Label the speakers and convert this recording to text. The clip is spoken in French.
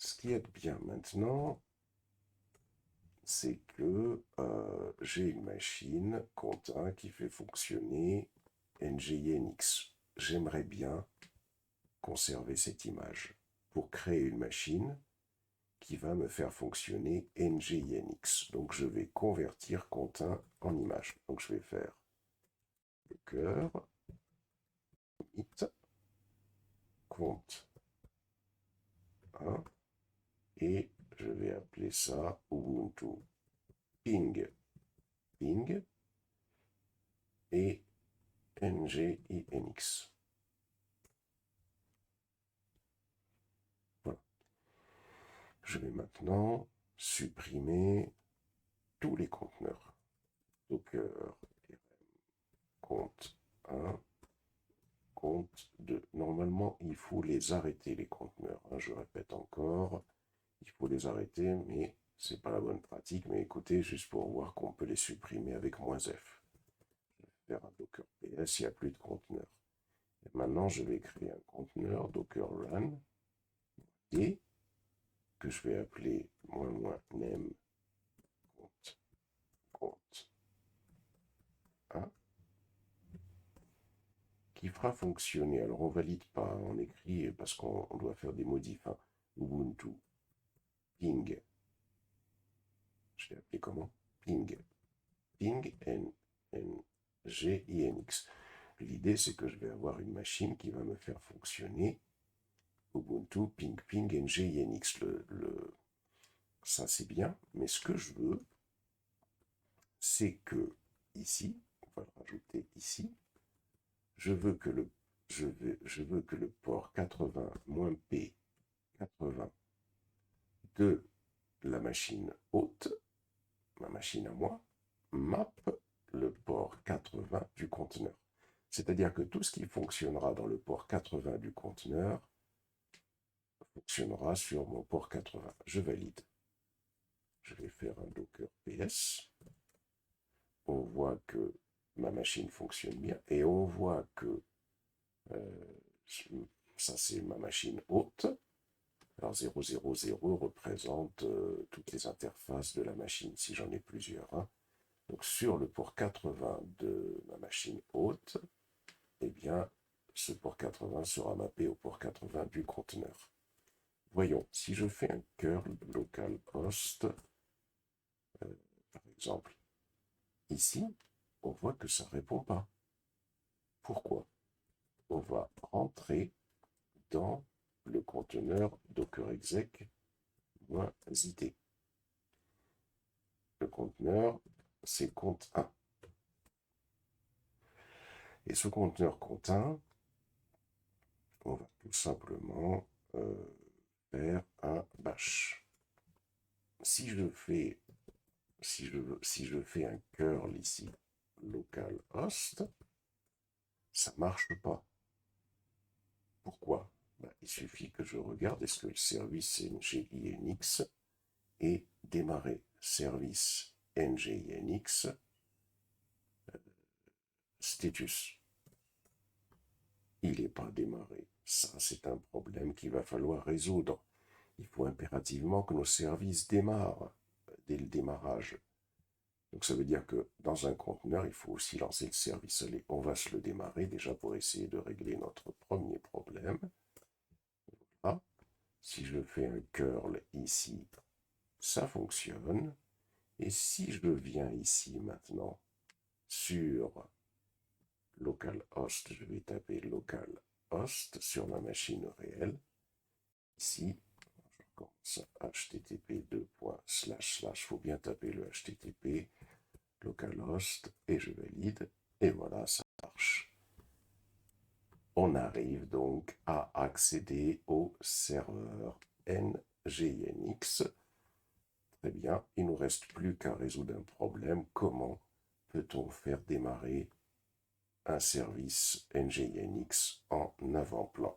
Speaker 1: ce qui est bien maintenant, c'est que j'ai une machine Contin qui fait fonctionner NGINX. J'aimerais bien conserver cette image pour créer une machine qui va me faire fonctionner NGINX. Donc je vais convertir Contin en image. Donc je vais faire le cœur, it, compte 1, et je vais appeler ça Ubuntu ping ping et NGINX. Voilà. Je vais maintenant supprimer tous les conteneurs. Docker, compte 1, compte 2. Normalement, il faut les arrêter, les conteneurs. Je répète encore, il faut les arrêter, mais c'est pas la bonne pratique. Mais écoutez, juste pour voir qu'on peut les supprimer avec "-f". Je vais faire un docker ps, il n'y a plus de conteneurs. Et maintenant, je vais créer un conteneur docker run et que je vais appeler "-name compte 1", qui fera fonctionner. Alors on valide pas en écrit parce qu'on doit faire des modifs. Ubuntu ping, je l'ai appelé comment? Ping NGINX. L'idée c'est que je vais avoir une machine qui va me faire fonctionner Ubuntu ping NGINX. Ça c'est bien, mais ce que je veux, c'est que ici, on va le rajouter ici, je veux que le port 80-P 80 de la machine hôte, ma machine à moi, map le port 80 du conteneur. C'est-à-dire que tout ce qui fonctionnera dans le port 80 du conteneur fonctionnera sur mon port 80. Je valide. Je vais faire un docker ps. On voit que ma machine fonctionne bien et on voit que ça c'est ma machine hôte. Alors 000 représente toutes les interfaces de la machine, si j'en ai plusieurs. Donc sur le port 80 de ma machine hôte, eh bien, ce port 80 sera mappé au port 80 du conteneur. Voyons, si je fais un curl localhost, par exemple, ici, on voit que ça ne répond pas. Pourquoi? On va rentrer dans le conteneur docker exec -id. Le conteneur, c'est compte 1. Et ce conteneur compte 1, on va tout simplement faire un bash. Si je fais un curl ici, localhost, ça ne marche pas. Pourquoi? Il suffit que je regarde est-ce que le service NGINX est démarré. Service NGINX status. Il n'est pas démarré. Ça, c'est un problème qu'il va falloir résoudre. Il faut impérativement que nos services démarrent dès le démarrage. Donc ça veut dire que dans un conteneur, il faut aussi lancer le service. Allez, on va se le démarrer déjà pour essayer de régler notre premier problème. Voilà. Si je fais un curl ici, ça fonctionne. Et si je viens ici maintenant sur localhost, je vais taper localhost sur ma machine réelle. Ici, je recommence http il faut bien taper le http localhost et je valide. Et voilà, ça marche. On arrive donc à accéder au serveur NGINX. Très bien, il ne nous reste plus qu'à résoudre un problème. Comment peut-on faire démarrer un service NGINX en avant-plan?